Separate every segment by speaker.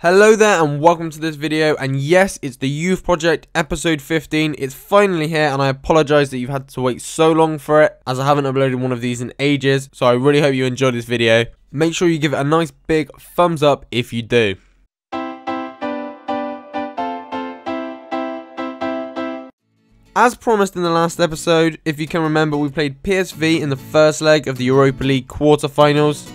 Speaker 1: Hello there and welcome to this video, and yes, it's the Youth Project episode 15. It's finally here and I apologise that you've had to wait so long for it, as I haven't uploaded one of these in ages, so I really hope you enjoyed this video. Make sure you give it a nice big thumbs up if you do. As promised in the last episode, if you can remember, we played PSV in the first leg of the Europa League quarterfinals.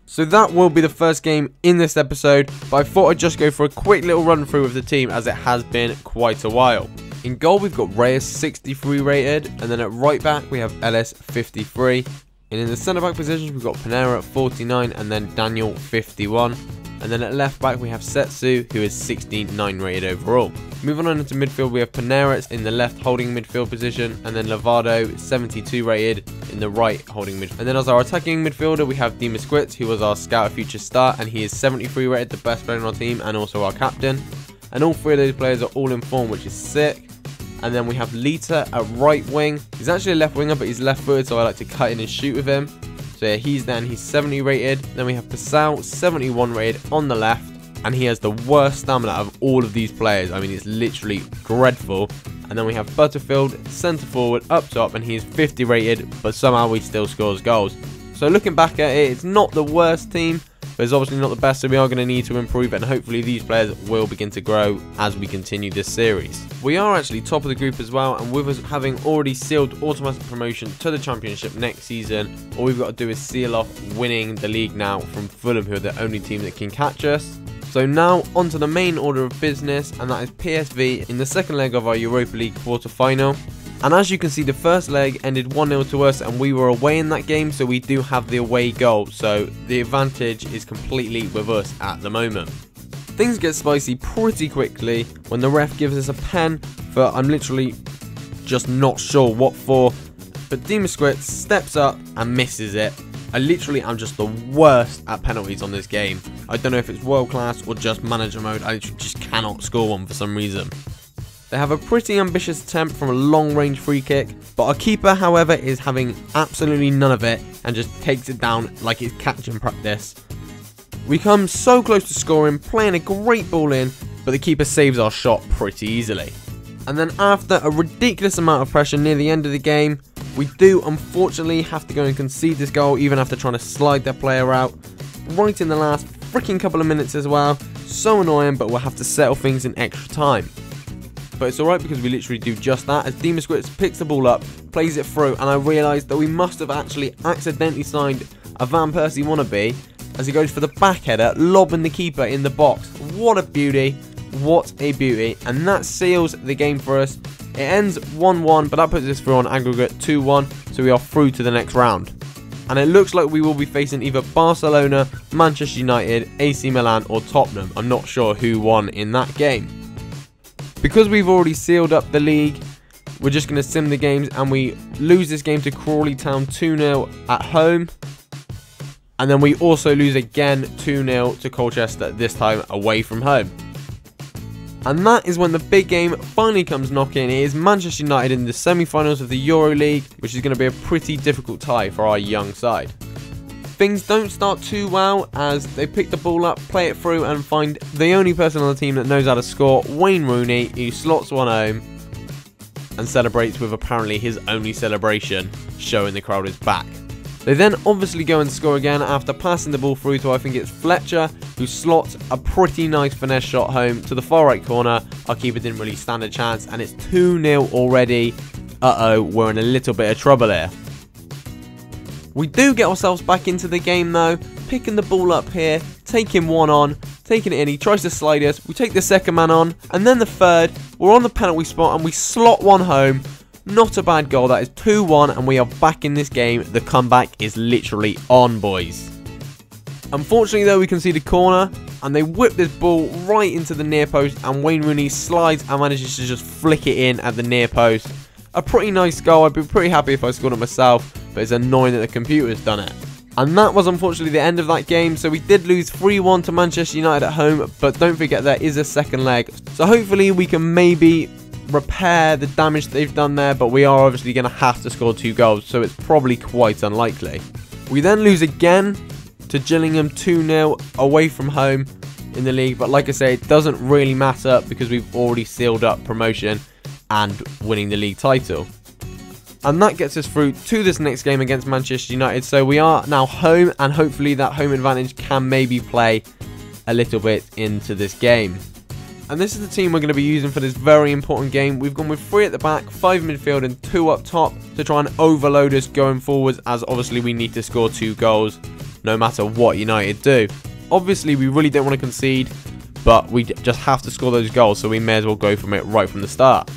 Speaker 1: So that will be the first game in this episode, but I thought I'd just go for a quick little run through of the team as it has been quite a while. In goal we've got Reyes 63 rated, and then at right back we have Ellis 53. And in the centre back positions we've got Panera at 49 and then Daniel 51. And then at left back we have Setsu, who is 69 rated overall. Moving on into midfield, we have Panera in the left holding midfield position, and then Lavado 72 rated in the right holding midfield. And then as our attacking midfielder we have Dimas Squitz, who was our Scout of Future Star, and he is 73 rated, the best player on our team and also our captain. And all three of those players are all in form, which is sick. And then we have Lita at right wing. He's actually a left winger, but he's left footed, so I like to cut in and shoot with him. So yeah, he's there and he's 70 rated. Then we have Pascal, 71 rated on the left. And he has the worst stamina of all of these players. I mean, it's literally dreadful. And then we have Butterfield, centre forward, up top, and he is 50 rated, but somehow he still scores goals. So looking back at it, it's not the worst team, but it's obviously not the best, so we are going to need to improve it, and hopefully these players will begin to grow as we continue this series. We are actually top of the group as well, and with us having already sealed automatic promotion to the Championship next season, all we've got to do is seal off winning the league now from Fulham, who are the only team that can catch us. So now onto the main order of business, and that is PSV in the second leg of our Europa League quarter-final. And as you can see, the first leg ended 1-0 to us, and we were away in that game, so we do have the away goal, so the advantage is completely with us at the moment. Things get spicy pretty quickly when the ref gives us a pen for, I'm literally just not sure what for, but Dimas Squitz steps up and misses it. I literally am just the worst at penalties on this game. I don't know if it's world class or just manager mode, I just cannot score one for some reason. They have a pretty ambitious attempt from a long range free kick, but our keeper, however, is having absolutely none of it and just takes it down like it's catching practice. We come so close to scoring, playing a great ball in, but the keeper saves our shot pretty easily. And then after a ridiculous amount of pressure near the end of the game, we do unfortunately have to go and concede this goal, even after trying to slide their player out right in the last freaking couple of minutes as well. So annoying, but we'll have to settle things in extra time. But it's alright because we literally do just that, as Dimas Squitz picks the ball up, plays it through, and I realised that we must have actually accidentally signed a Van Persie wannabe, as he goes for the back header, lobbing the keeper in the box. What a beauty, what a beauty, and that seals the game for us. It ends 1-1, but that puts us through on aggregate 2-1, so we are through to the next round. And it looks like we will be facing either Barcelona, Manchester United, AC Milan or Tottenham. I'm not sure who won in that game. Because we've already sealed up the league, we're just going to sim the games, and we lose this game to Crawley Town 2-0 at home. And then we also lose again 2-0 to Colchester, this time away from home. And that is when the big game finally comes knocking. It is Manchester United in the semi-finals of the Euro League, which is going to be a pretty difficult tie for our young side. Things don't start too well, as they pick the ball up, play it through, and find the only person on the team that knows how to score, Wayne Rooney, who slots one home and celebrates with apparently his only celebration, showing the crowd his back. They then obviously go and score again after passing the ball through to, I think it's Fletcher, who slots a pretty nice finesse shot home to the far right corner. Our keeper didn't really stand a chance, and it's 2-0 already. Uh-oh, we're in a little bit of trouble here. We do get ourselves back into the game though, picking the ball up here, taking one on, taking it in, he tries to slide us, we take the second man on, and then the third, we're on the penalty spot and we slot one home. Not a bad goal, that is 2-1 and we are back in this game. The comeback is literally on, boys. Unfortunately though, we conceded corner and they whip this ball right into the near post, and Wayne Rooney slides and manages to just flick it in at the near post. A pretty nice goal, I'd be pretty happy if I scored it myself, but it's annoying that the computer's done it. And that was unfortunately the end of that game, so we did lose 3-1 to Manchester United at home, but don't forget there is a second leg. So hopefully we can maybe repair the damage they've done there, but we are obviously going to have to score 2 goals, so it's probably quite unlikely. We then lose again to Gillingham 2-0 away from home. in the league, but like I say, it doesn't really matter because we've already sealed up promotion and winning the league title. And that gets us through to this next game against Manchester United. So we are now home, and hopefully that home advantage can maybe play a little bit into this game. And this is the team we're going to be using for this very important game. We've gone with 3 at the back, 5 midfield and 2 up top to try and overload us going forwards, as obviously we need to score 2 goals no matter what United do. Obviously we really don't want to concede, but we just have to score those goals, so we may as well go from it right from the start.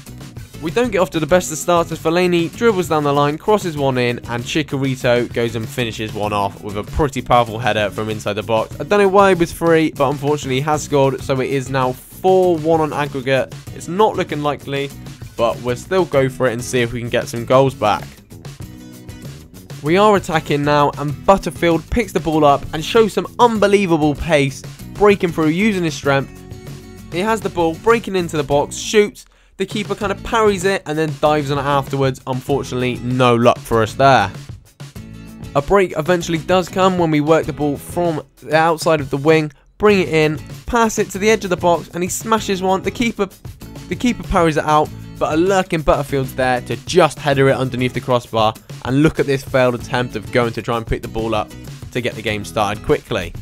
Speaker 1: We don't get off to the best of starts as Fellaini dribbles down the line, crosses one in, and Chicharito goes and finishes one off with a pretty powerful header from inside the box. I don't know why he was free, but unfortunately he has scored, so it is now 4-1 on aggregate. It's not looking likely, but we'll still go for it and see if we can get some goals back. We are attacking now, and Butterfield picks the ball up and shows some unbelievable pace, breaking through using his strength. He has the ball, breaking into the box, shoots. The keeper kind of parries it and then dives on it afterwards. Unfortunately, no luck for us there. A break eventually does come when we work the ball from the outside of the wing, bring it in, pass it to the edge of the box, and he smashes one. The keeper parries it out, but a lurking Butterfield's there to just header it underneath the crossbar. And look at this failed attempt of going to try and pick the ball up to get the game started quickly.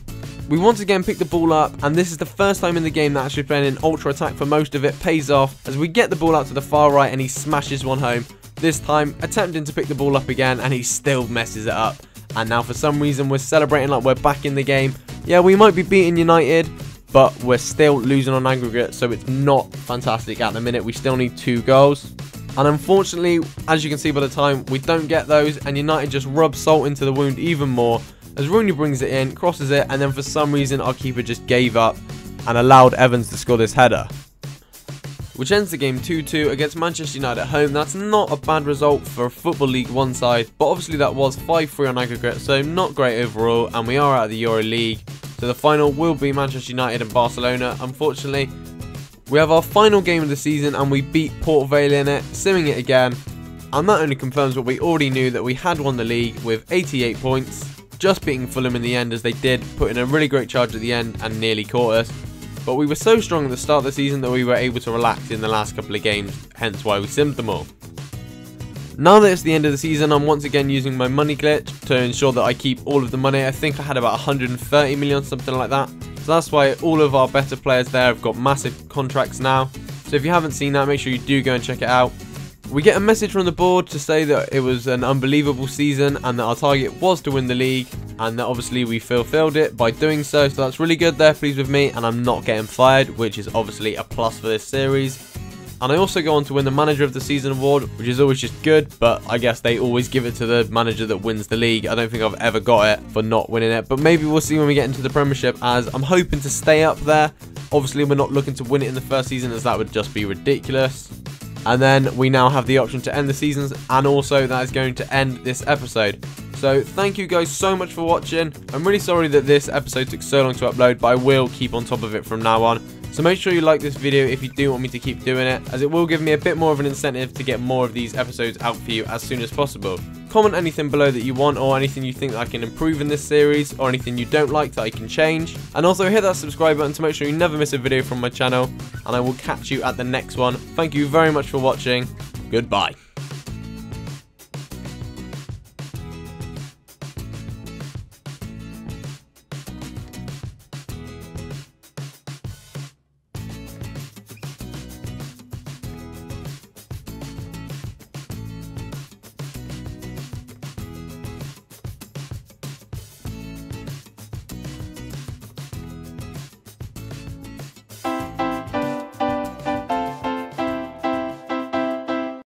Speaker 1: We once again pick the ball up, and this is the first time in the game that actually playing in ultra attack for most of it pays off as we get the ball out to the far right and he smashes one home. This time attempting to pick the ball up again, and he still messes it up. And now for some reason we're celebrating like we're back in the game. Yeah, we might be beating United, but we're still losing on aggregate, so it's not fantastic at the minute. We still need 2 goals. And unfortunately, as you can see by the time, we don't get those, and United just rub salt into the wound even more. As Rooney brings it in, crosses it, and then for some reason our keeper just gave up and allowed Evans to score this header, which ends the game 2-2 against Manchester United at home. That's not a bad result for a Football League 1 side, but obviously that was 5-3 on aggregate, so not great overall, and we are out of the Euro League. So the final will be Manchester United and Barcelona. Unfortunately, we have our final game of the season and we beat Port Vale in it, simming it again, and that only confirms what we already knew, that we had won the league with 88 points. Just beating Fulham in the end, as they did put in a really great charge at the end and nearly caught us. But we were so strong at the start of the season that we were able to relax in the last couple of games, hence why we simmed them all. Now that it's the end of the season, I'm once again using my money glitch to ensure that I keep all of the money. I think I had about 130 million, something like that. So that's why all of our better players there have got massive contracts now. So if you haven't seen that, make sure you do go and check it out. We get a message from the board to say that it was an unbelievable season and that our target was to win the league, and that obviously we fulfilled it by doing so. So that's really good. They're pleased with me, and I'm not getting fired, which is obviously a plus for this series. And I also go on to win the Manager of the Season award, which is always just good, but I guess they always give it to the manager that wins the league. I don't think I've ever got it for not winning it, but maybe we'll see when we get into the Premiership, as I'm hoping to stay up there. Obviously, we're not looking to win it in the first season, as that would just be ridiculous. And then we now have the option to end the seasons, and also that is going to end this episode. So thank you guys so much for watching. I'm really sorry that this episode took so long to upload, but I will keep on top of it from now on. So make sure you like this video if you do want me to keep doing it, as it will give me a bit more of an incentive to get more of these episodes out for you as soon as possible. Comment anything below that you want, or anything you think that I can improve in this series, or anything you don't like that I can change. And also hit that subscribe button to make sure you never miss a video from my channel, and I will catch you at the next one. Thank you very much for watching. Goodbye.